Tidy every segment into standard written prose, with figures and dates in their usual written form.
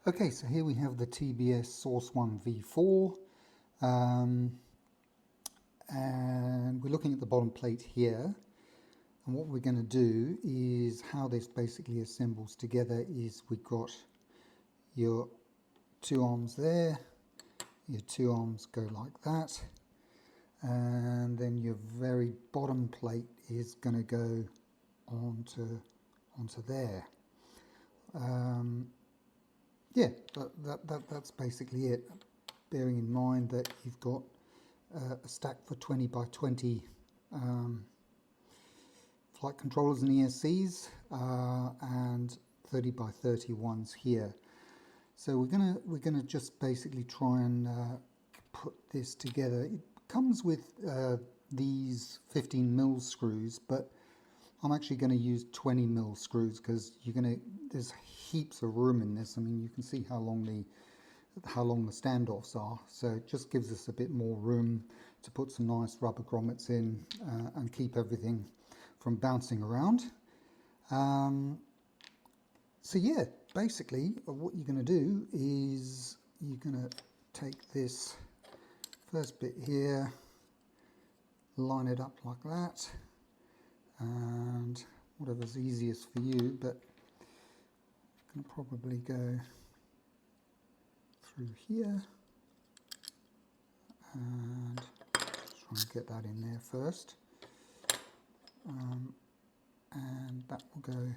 Okay, so here we have the TBS Source One V4, and we're looking at the bottom plate here. And what we're going to do is how this basically assembles together is we've got your two arms there, your two arms go like that, and then your very bottom plate is going to go onto there. Yeah, that's basically it. Bearing in mind that you've got a stack for 20 by 20 flight controllers and ESCs and 30 by 30 ones here. So we're gonna just basically try and put this together. It comes with these 15mm screws, but I'm actually going to use 20mm screws because there's heaps of room in this. I mean, you can see how long the standoffs are, so it just gives us a bit more room to put some nice rubber grommets in and keep everything from bouncing around. So yeah, basically what you're going to do is you're going to take this first bit here, line it up like that, and whatever's easiest for you, but I'm going to probably go through here and just try and get that in there first, and that will go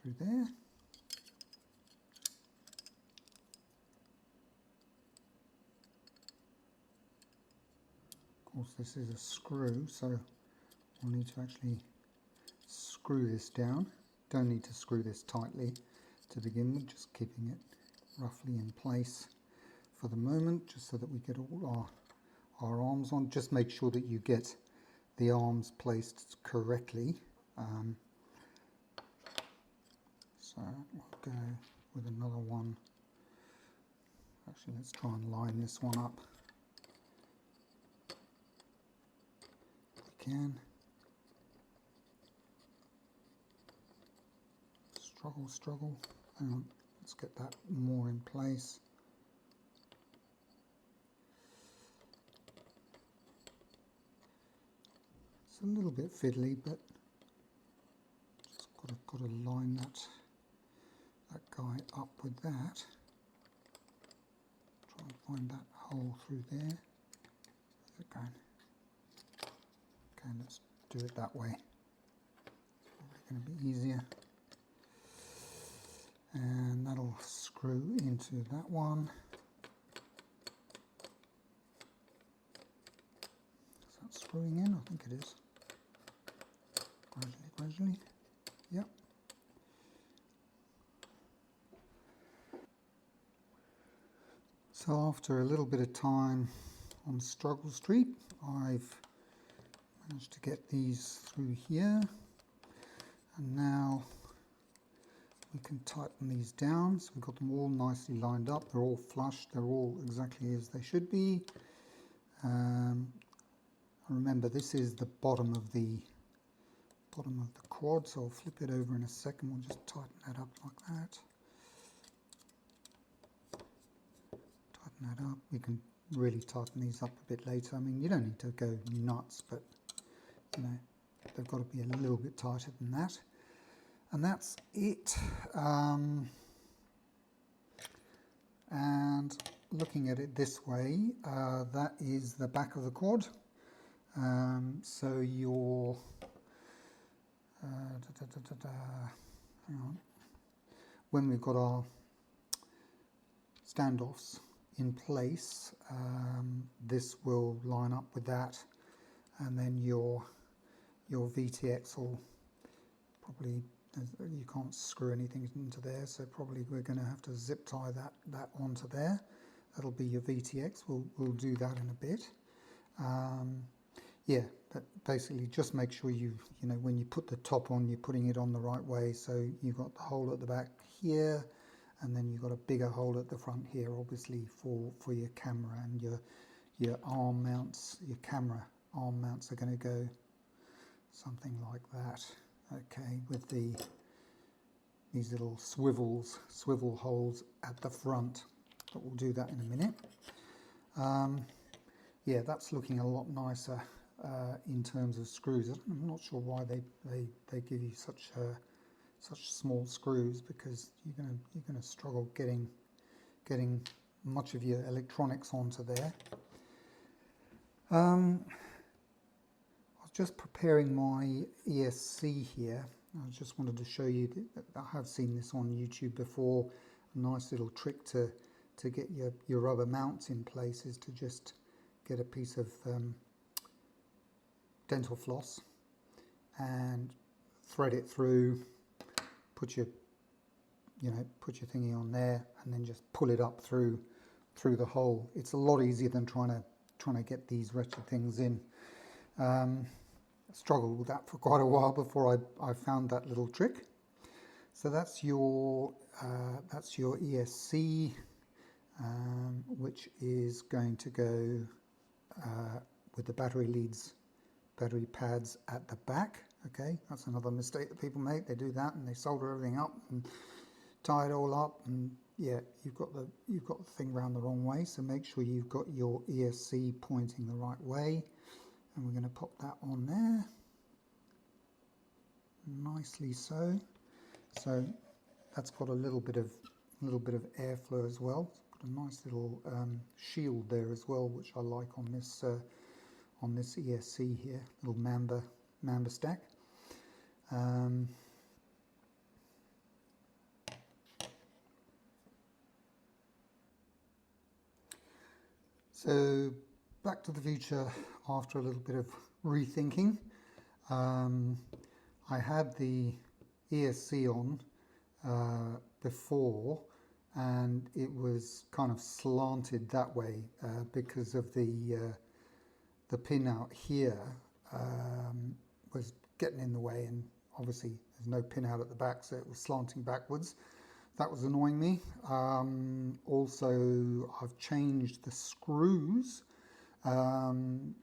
through there. Of course, this is a screw, so we'll need to actually screw this down. Don't need to screw this tightly to begin with, just keeping it roughly in place for the moment, just so that we get all our arms on. Just make sure that you get the arms placed correctly. So we'll go with another one. Actually, let's try and line this one up if we can. Struggle. Hang on, let's get that more in place. It's a little bit fiddly, but just got to line that guy up with that. Try and find that hole through there. Where's it going? Okay, let's do it that way. Probably going to be easier. And that'll screw into that one. Is that screwing in? I think it is. Gradually. Yep. So after a little bit of time on Struggle Street, I've managed to get these through here, and now we can tighten these down. So we've got them all nicely lined up. They're all flush. They're all exactly as they should be. Remember, this is the bottom of the quad, so I'll flip it over in a second. We'll just tighten that up like that. Tighten that up. We can really tighten these up a bit later. I mean, you don't need to go nuts, but you know, they've got to be a little bit tighter than that. And that's it. And looking at it this way, that is the back of the quad. So your hang on. When we've got our standoffs in place, this will line up with that, and then your VTX will probably, you can't screw anything into there, so probably we're going to have to zip tie that onto there. That'll be your VTX. We'll do that in a bit. Yeah, but basically just make sure you know when you put the top on, you're putting it on the right way. So you've got the hole at the back here, and then you've got a bigger hole at the front here, obviously for your camera, and your arm mounts, your camera arm mounts are going to go something like that. Okay, with the little swivel holes at the front, but we'll do that in a minute. Yeah, that's looking a lot nicer in terms of screws. I'm not sure why they give you such small screws, because you're gonna struggle getting much of your electronics onto there. I was just preparing my ESC here. I just wanted to show you that I have seen this on YouTube before. A nice little trick to get your rubber mounts in place is to just get a piece of dental floss and thread it through, put your thingy on there, and then just pull it up through the hole. It's a lot easier than trying to get these wretched things in. I struggled with that for quite a while before I found that little trick. So that's your ESC, which is going to go with the battery pads at the back. Okay, that's another mistake that people make. They do that and they solder everything up and tie it all up, and yeah, you've got the thing round the wrong way. So make sure you've got your ESC pointing the right way, and we're going to pop that on there nicely. So that's got a little bit of airflow as well. It's got a nice little shield there as well, which I like on this ESC here, little Mamba stack. So Back to the Future, after a little bit of rethinking, I had the ESC on before, and it was kind of slanted that way because of the pin out here was getting in the way, and obviously there's no pin out at the back, so it was slanting backwards. That was annoying me. Also, I've changed the screws so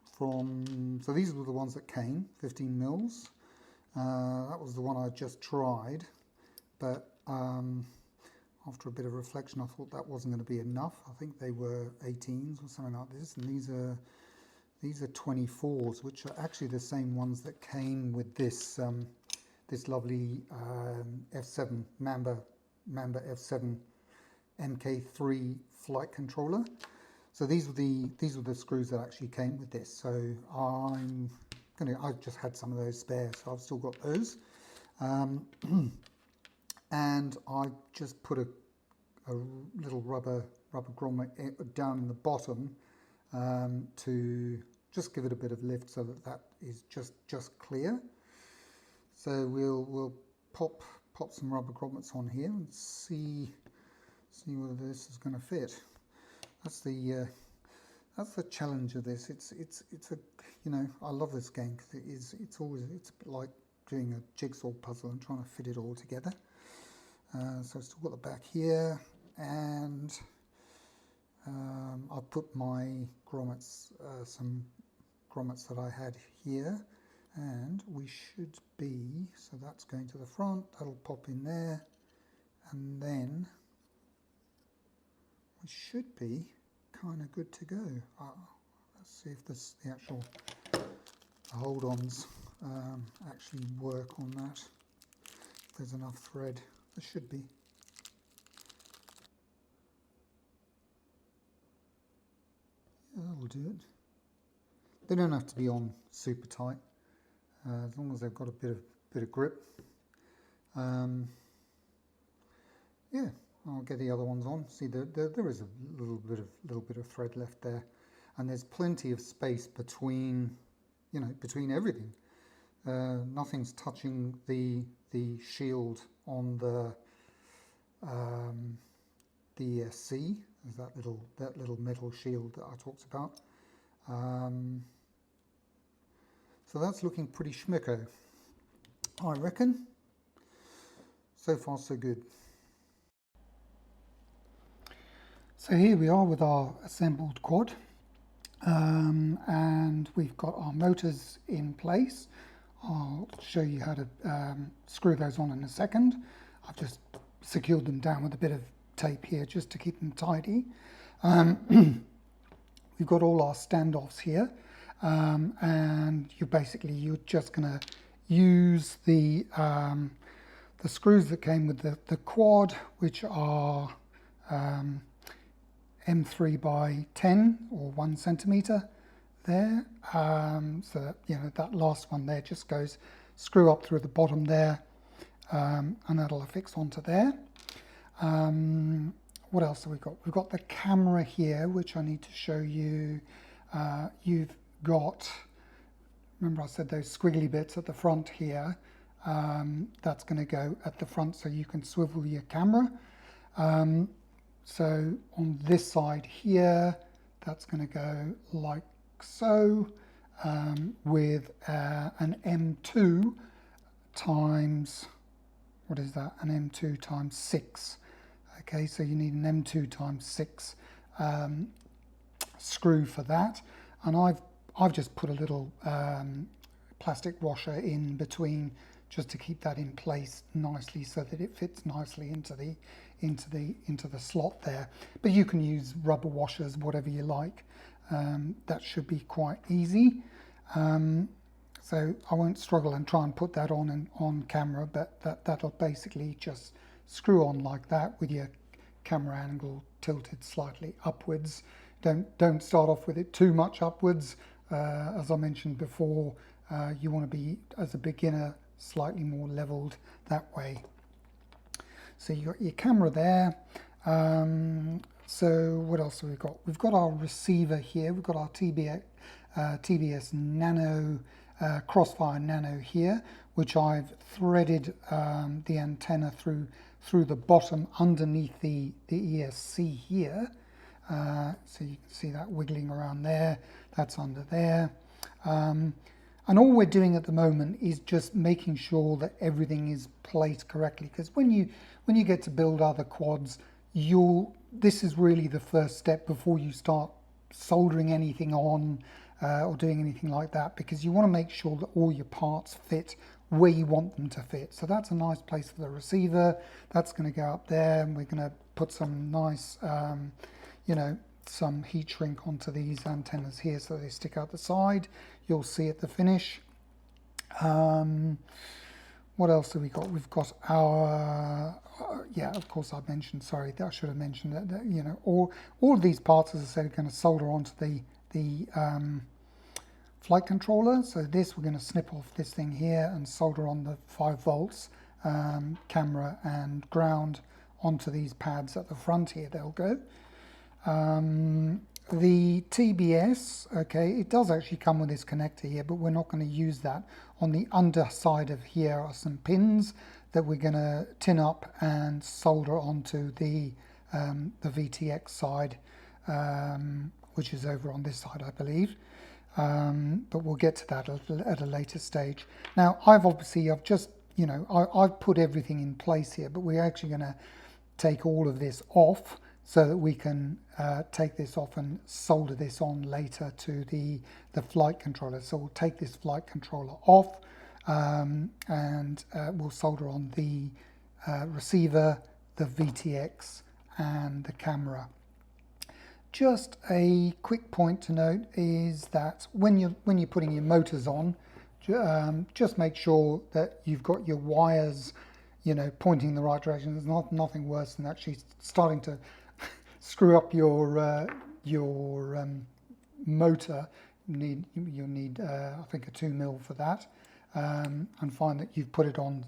these were the ones that came, 15 mils. That was the one I just tried, but after a bit of reflection, I thought that wasn't going to be enough. I think they were 18s or something like this, and these are 24s, which are actually the same ones that came with this this lovely F7 Mamba F7 MK3 flight controller. So these were the screws that actually came with this. So I just had some of those spare, so I've still got those. And I just put a little rubber grommet down in the bottom to just give it a bit of lift, so that is just clear. So we'll pop some rubber grommets on here and see whether this is going to fit. That's the challenge of this. It's a I love this game because it's a bit like doing a jigsaw puzzle and trying to fit it all together. So I've still got the back here, and I've put my grommets, some grommets that I had here, and we should be, so that's going to the front, that'll pop in there, and then we should be kind of good to go. Let's see if the actual hold-ons actually work on that. If there's enough thread, there should be. Yeah, that'll do it. They don't have to be on super tight, as long as they've got a bit of grip. Yeah, I'll get the other ones on. See, there is a little bit of thread left there, and there's plenty of space between everything. Nothing's touching the shield on the ESC. There's that little metal shield that I talked about. So that's looking pretty schmicko, I reckon. So far so good. So here we are with our assembled quad, and we've got our motors in place. I'll show you how to screw those on in a second. I've just secured them down with a bit of tape here just to keep them tidy. We've got all our standoffs here, and you're just going to use the screws that came with the quad, which are M3 by 10 or 1 centimeter there. So that, that last one there just goes screw up through the bottom there, and that'll affix onto there. What else have we got? We've got the camera here, which I need to show you. You've got, remember I said those squiggly bits at the front here. That's going to go at the front so you can swivel your camera. So on this side here, that's going to go like so, with an M2 times, what is that? An M2 times 6. Okay, so you need an M2 times 6 screw for that. And I've just put a little plastic washer in between just to keep that in place nicely so that it fits nicely into the slot there. But you can use rubber washers, whatever you like. That should be quite easy. So I won't struggle and try and put that on camera, but that'll basically just screw on like that with your camera angle tilted slightly upwards. Don't start off with it too much upwards. As I mentioned before, you want to be, as a beginner, slightly more leveled that way. So you got your camera there. So what else have we got? We've got our receiver here. We've got our TBS Nano, Crossfire Nano here, which I've threaded the antenna through the bottom underneath the ESC here. So you can see that wiggling around there. That's under there. And all we're doing at the moment is just making sure that everything is placed correctly, because when you get to build other quads, this is really the first step before you start soldering anything on or doing anything like that, because you want to make sure that all your parts fit where you want them to fit. So that's a nice place for the receiver. That's going to go up there, and we're going to put some nice some heat shrink onto these antennas here so they stick out the side. You'll see at the finish. What else have we got? We've got our of course I mentioned, sorry, I should have mentioned that all of these parts, as I said, are going to solder onto the flight controller. So this, we're going to snip off this thing here and solder on the 5 volts camera and ground onto these pads at the front here. They'll go. The TBS, okay, it does actually come with this connector here, but we're not going to use that. On the underside of here are some pins that we're going to tin up and solder onto the VTX side, which is over on this side, I believe. But we'll get to that at a later stage. Now, I've just, I've put everything in place here, but we're actually going to take all of this off so that we can take this off and solder this on later to the flight controller. So we'll take this flight controller off, and we'll solder on the receiver, the VTX, and the camera. Just a quick point to note is that when you're putting your motors on, just make sure that you've got your wires, pointing in the right direction. There's nothing worse than actually starting to screw up your motor. You'll need I think a 2mm for that, and find that you've put it on,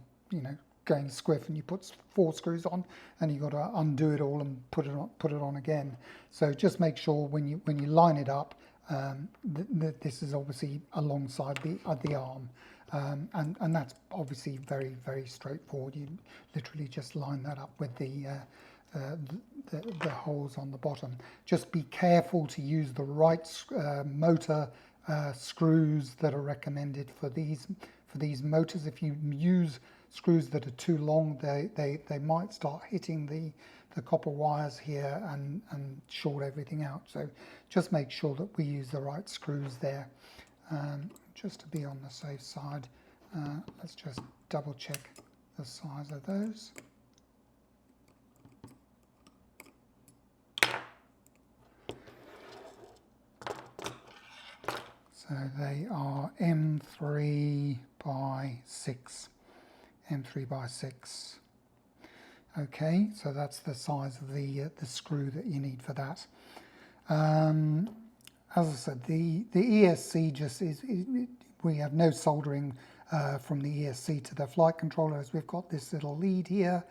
going squiff, and you put 4 screws on, and you've got to undo it all and put it on again. So just make sure when you line it up, that this is obviously alongside the arm, and that's obviously very, very straightforward. You literally just line that up with the holes on the bottom. Just be careful to use the right motor screws that are recommended for these motors. If you use screws that are too long, they might start hitting the copper wires here and short everything out. So just make sure that we use the right screws there. Just to be on the safe side, let's just double check the size of those. So they are M3 by 6. M3 by 6. Okay, so that's the size of the screw that you need for that. As I said, the ESC just we have no soldering from the ESC to the flight controller, as we've got this little lead here,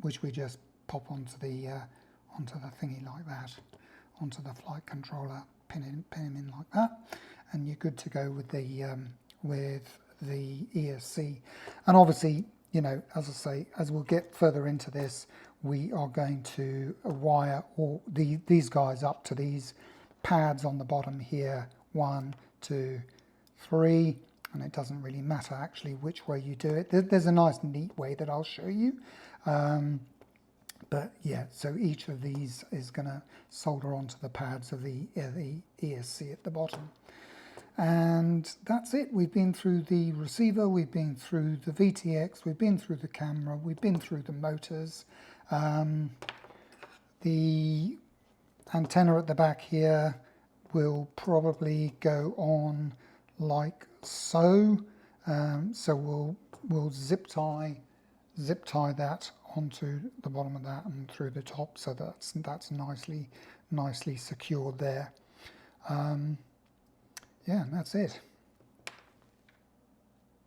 which we just pop onto the thingy like that, onto the flight controller, pin him in like that, and you're good to go with the ESC. And obviously, you know, as I say, as we'll get further into this, we are going to wire all these guys up to these pads on the bottom here, 1, 2, 3, and it doesn't really matter actually which way you do it. There's a nice neat way that I'll show you. But yeah, so each of these is going to solder onto the pads of the ESC at the bottom. And that's it. We've been through the receiver, we've been through the VTX, we've been through the camera, we've been through the motors. The antenna at the back here will probably go on like so. So we'll zip tie that onto the bottom of that and through the top, so that's nicely secured there. Yeah, and that's it.